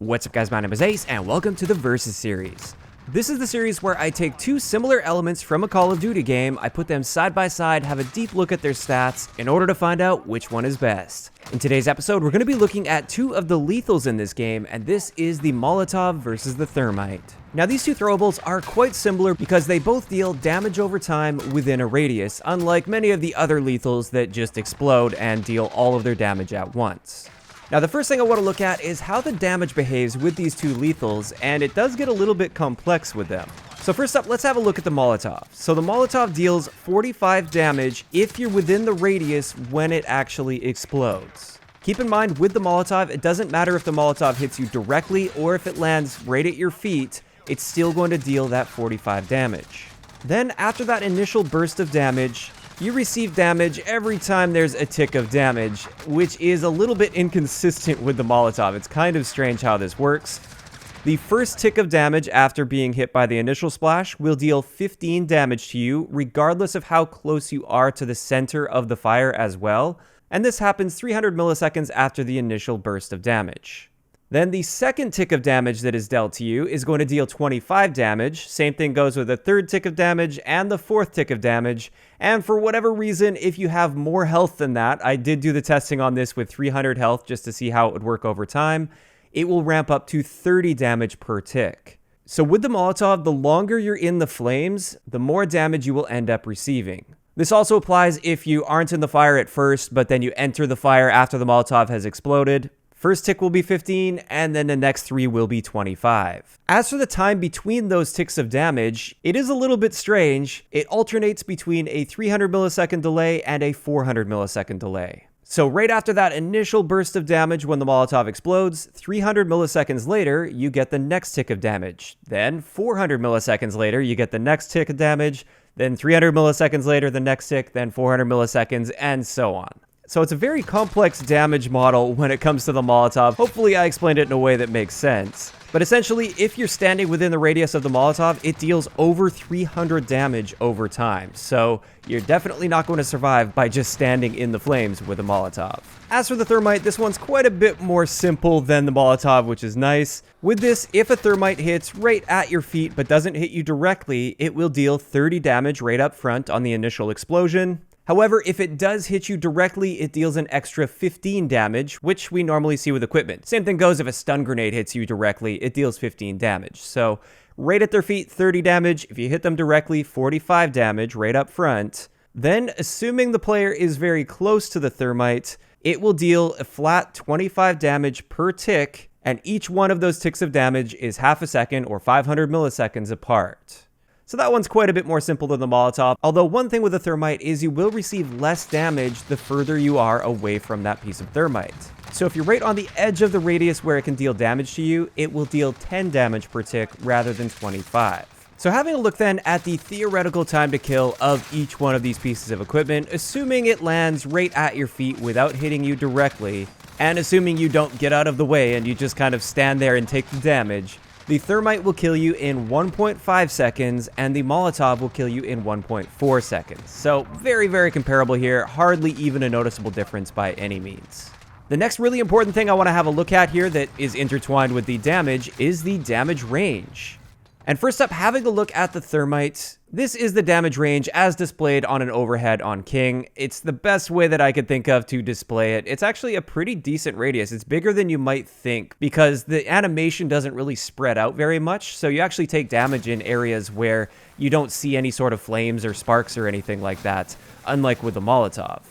What's up guys, my name is Ace, and welcome to the Versus series. This is the series where I take two similar elements from a Call of Duty game, I put them side by side, have a deep look at their stats, in order to find out which one is best. In today's episode, we're going to be looking at two of the lethals in this game, and this is the Molotov versus the Thermite. Now these two throwables are quite similar because they both deal damage over time within a radius, unlike many of the other lethals that just explode and deal all of their damage at once. Now the first thing I want to look at is how the damage behaves with these two lethals, and it does get a little bit complex with them. So first up, let's have a look at the Molotov. So the Molotov deals 45 damage if you're within the radius when it actually explodes. Keep in mind with the Molotov, it doesn't matter if the Molotov hits you directly or if it lands right at your feet, it's still going to deal that 45 damage. Then after that initial burst of damage, you receive damage every time there's a tick of damage, which is a little bit inconsistent with the Molotov. It's kind of strange how this works. The first tick of damage after being hit by the initial splash will deal 15 damage to you, regardless of how close you are to the center of the fire as well, and this happens 300 milliseconds after the initial burst of damage. Then the second tick of damage that is dealt to you is going to deal 25 damage. Same thing goes with the third tick of damage and the fourth tick of damage. And for whatever reason, if you have more health than that, I did do the testing on this with 300 health just to see how it would work over time, it will ramp up to 30 damage per tick. So with the Molotov, the longer you're in the flames, the more damage you will end up receiving. This also applies if you aren't in the fire at first, but then you enter the fire after the Molotov has exploded. First tick will be 15, and then the next three will be 25. As for the time between those ticks of damage, it is a little bit strange. It alternates between a 300 millisecond delay and a 400 millisecond delay. So right after that initial burst of damage when the Molotov explodes, 300 milliseconds later, you get the next tick of damage. Then 400 milliseconds later, you get the next tick of damage. Then 300 milliseconds later, the next tick, then 400 milliseconds, and so on. So it's a very complex damage model when it comes to the Molotov. Hopefully I explained it in a way that makes sense. But essentially, if you're standing within the radius of the Molotov, it deals over 300 damage over time. So you're definitely not going to survive by just standing in the flames with a Molotov. As for the Thermite, this one's quite a bit more simple than the Molotov, which is nice. With this, if a Thermite hits right at your feet but doesn't hit you directly, it will deal 30 damage right up front on the initial explosion. However, if it does hit you directly, it deals an extra 15 damage, which we normally see with equipment. Same thing goes if a stun grenade hits you directly, it deals 15 damage. So right at their feet, 30 damage. If you hit them directly, 45 damage right up front. Then, assuming the player is very close to the Thermite, it will deal a flat 25 damage per tick, and each one of those ticks of damage is half a second or 500 milliseconds apart. So that one's quite a bit more simple than the Molotov, although one thing with the Thermite is you will receive less damage the further you are away from that piece of Thermite. So if you're right on the edge of the radius where it can deal damage to you, it will deal 10 damage per tick rather than 25. So having a look then at the theoretical time to kill of each one of these pieces of equipment, assuming it lands right at your feet without hitting you directly, and assuming you don't get out of the way and you just kind of stand there and take the damage, the Thermite will kill you in 1.5 seconds, and the Molotov will kill you in 1.4 seconds. So very, very comparable here, hardly even a noticeable difference by any means. The next really important thing I want to have a look at here that is intertwined with the damage is the damage range. And first up, having a look at the Thermite, this is the damage range as displayed on an overhead on King. It's the best way that I could think of to display it. It's actually a pretty decent radius. It's bigger than you might think because the animation doesn't really spread out very much. So you actually take damage in areas where you don't see any sort of flames or sparks or anything like that, unlike with the Molotov.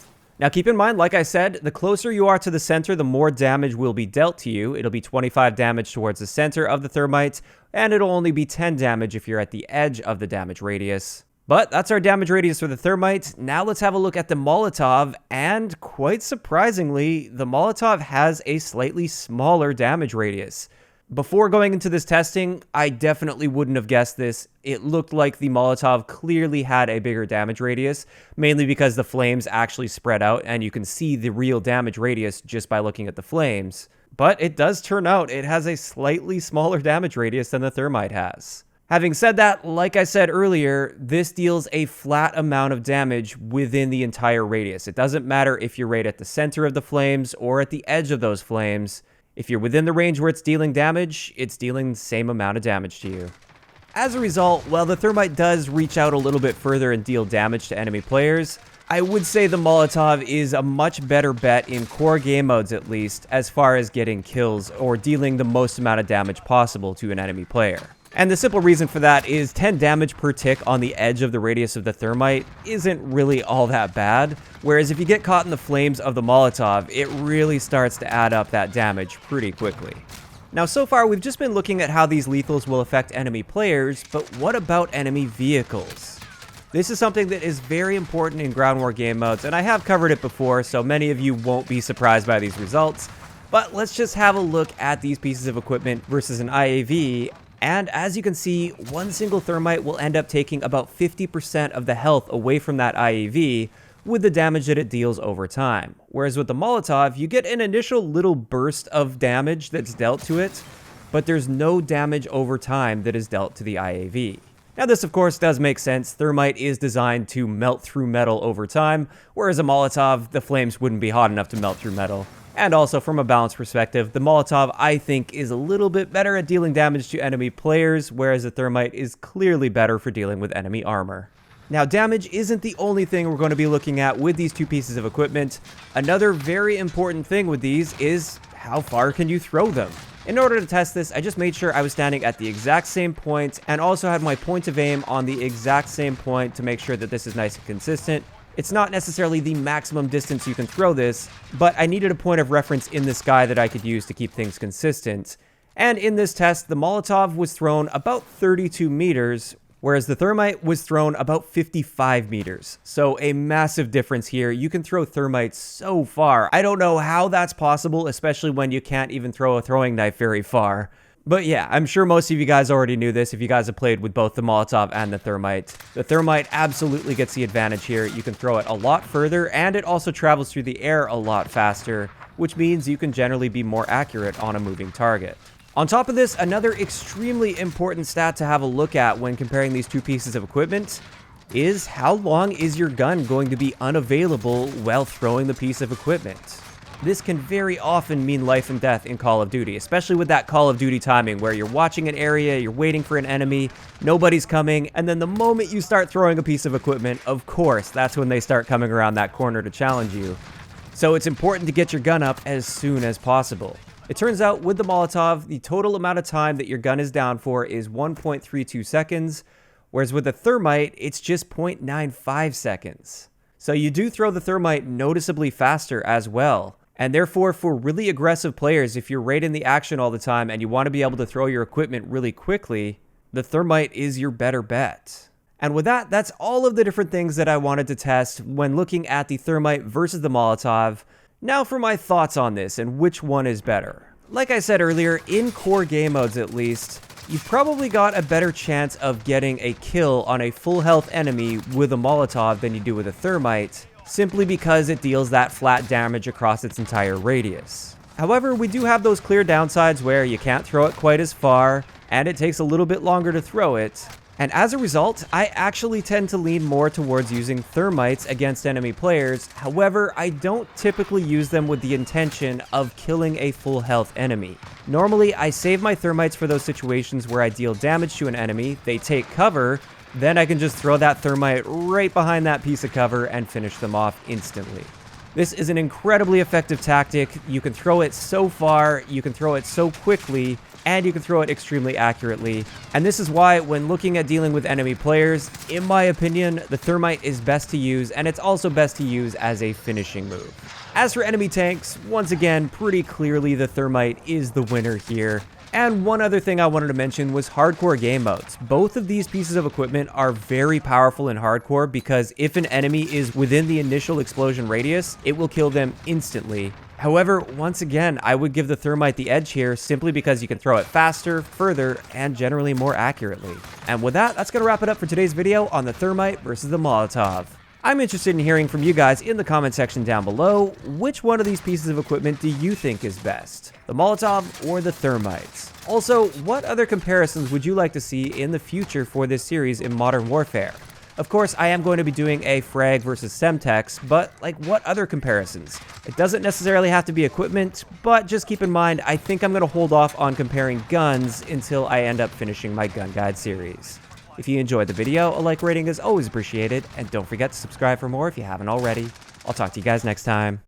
Now keep in mind, like I said, the closer you are to the center, the more damage will be dealt to you. It'll be 25 damage towards the center of the Thermite, and it'll only be 10 damage if you're at the edge of the damage radius. But that's our damage radius for the Thermite. Now let's have a look at the Molotov, and quite surprisingly, the Molotov has a slightly smaller damage radius. Before going into this testing, I definitely wouldn't have guessed this. It looked like the Molotov clearly had a bigger damage radius, mainly because the flames actually spread out and you can see the real damage radius just by looking at the flames. But it does turn out it has a slightly smaller damage radius than the Thermite has. Having said that, like I said earlier, this deals a flat amount of damage within the entire radius. It doesn't matter if you're right at the center of the flames or at the edge of those flames. If you're within the range where it's dealing damage, it's dealing the same amount of damage to you. As a result, while the Thermite does reach out a little bit further and deal damage to enemy players, I would say the Molotov is a much better bet in core game modes at least, as far as getting kills or dealing the most amount of damage possible to an enemy player. And the simple reason for that is 10 damage per tick on the edge of the radius of the Thermite isn't really all that bad, whereas if you get caught in the flames of the Molotov, it really starts to add up that damage pretty quickly. Now so far we've just been looking at how these lethals will affect enemy players, but what about enemy vehicles? This is something that is very important in ground war game modes, and I have covered it before, so many of you won't be surprised by these results, but let's just have a look at these pieces of equipment versus an IAV. And as you can see, one single Thermite will end up taking about 50% of the health away from that IAV with the damage that it deals over time. Whereas with the Molotov, you get an initial little burst of damage that's dealt to it, but there's no damage over time that is dealt to the IAV. Now this of course does make sense. Thermite is designed to melt through metal over time, whereas a Molotov, the flames wouldn't be hot enough to melt through metal. And also from a balance perspective, the Molotov I think is a little bit better at dealing damage to enemy players, whereas the Thermite is clearly better for dealing with enemy armor. Now damage isn't the only thing we're going to be looking at with these two pieces of equipment. Another very important thing with these is how far can you throw them? In order to test this, I just made sure I was standing at the exact same point and also had my point of aim on the exact same point to make sure that this is nice and consistent. It's not necessarily the maximum distance you can throw this, but I needed a point of reference in the sky that I could use to keep things consistent. And in this test, the Molotov was thrown about 32 meters, whereas the Thermite was thrown about 55 meters. So a massive difference here. You can throw Thermites so far. I don't know how that's possible, especially when you can't even throw a throwing knife very far. But yeah, I'm sure most of you guys already knew this if you guys have played with both the Molotov and the Thermite. The Thermite absolutely gets the advantage here. You can throw it a lot further, and it also travels through the air a lot faster, which means you can generally be more accurate on a moving target. On top of this, another extremely important stat to have a look at when comparing these two pieces of equipment is how long is your gun going to be unavailable while throwing the piece of equipment. This can very often mean life and death in Call of Duty, especially with that Call of Duty timing where you're watching an area, you're waiting for an enemy, nobody's coming, and then the moment you start throwing a piece of equipment, of course, that's when they start coming around that corner to challenge you. So it's important to get your gun up as soon as possible. It turns out with the Molotov, the total amount of time that your gun is down for is 1.32 seconds, whereas with the Thermite, it's just 0.95 seconds. So you do throw the Thermite noticeably faster as well. And therefore, for really aggressive players, if you're right in the action all the time and you want to be able to throw your equipment really quickly, the Thermite is your better bet. And with that, that's all of the different things that I wanted to test when looking at the Thermite versus the Molotov. Now for my thoughts on this and which one is better. Like I said earlier, in core game modes at least, you've probably got a better chance of getting a kill on a full health enemy with a Molotov than you do with a Thermite, simply because it deals that flat damage across its entire radius. However, we do have those clear downsides where you can't throw it quite as far, and it takes a little bit longer to throw it. And as a result, I actually tend to lean more towards using Thermites against enemy players. However, I don't typically use them with the intention of killing a full health enemy. Normally, I save my Thermites for those situations where I deal damage to an enemy, they take cover, then I can just throw that Thermite right behind that piece of cover and finish them off instantly. This is an incredibly effective tactic. You can throw it so far, you can throw it so quickly, and you can throw it extremely accurately. And this is why, when looking at dealing with enemy players, in my opinion, the Thermite is best to use, and it's also best to use as a finishing move. As for enemy tanks, once again, pretty clearly the Thermite is the winner here. And one other thing I wanted to mention was hardcore game modes. Both of these pieces of equipment are very powerful in hardcore because if an enemy is within the initial explosion radius, it will kill them instantly. However, once again, I would give the Thermite the edge here simply because you can throw it faster, further, and generally more accurately. And with that, that's going to wrap it up for today's video on the Thermite versus the Molotov. I'm interested in hearing from you guys in the comment section down below. Which one of these pieces of equipment do you think is best? The Molotov or the Thermites? Also, what other comparisons would you like to see in the future for this series in Modern Warfare? Of course, I am going to be doing a frag versus Semtex, but like what other comparisons? It doesn't necessarily have to be equipment, but just keep in mind, I think I'm going to hold off on comparing guns until I end up finishing my gun guide series. If you enjoyed the video, a like rating is always appreciated, and don't forget to subscribe for more if you haven't already. I'll talk to you guys next time.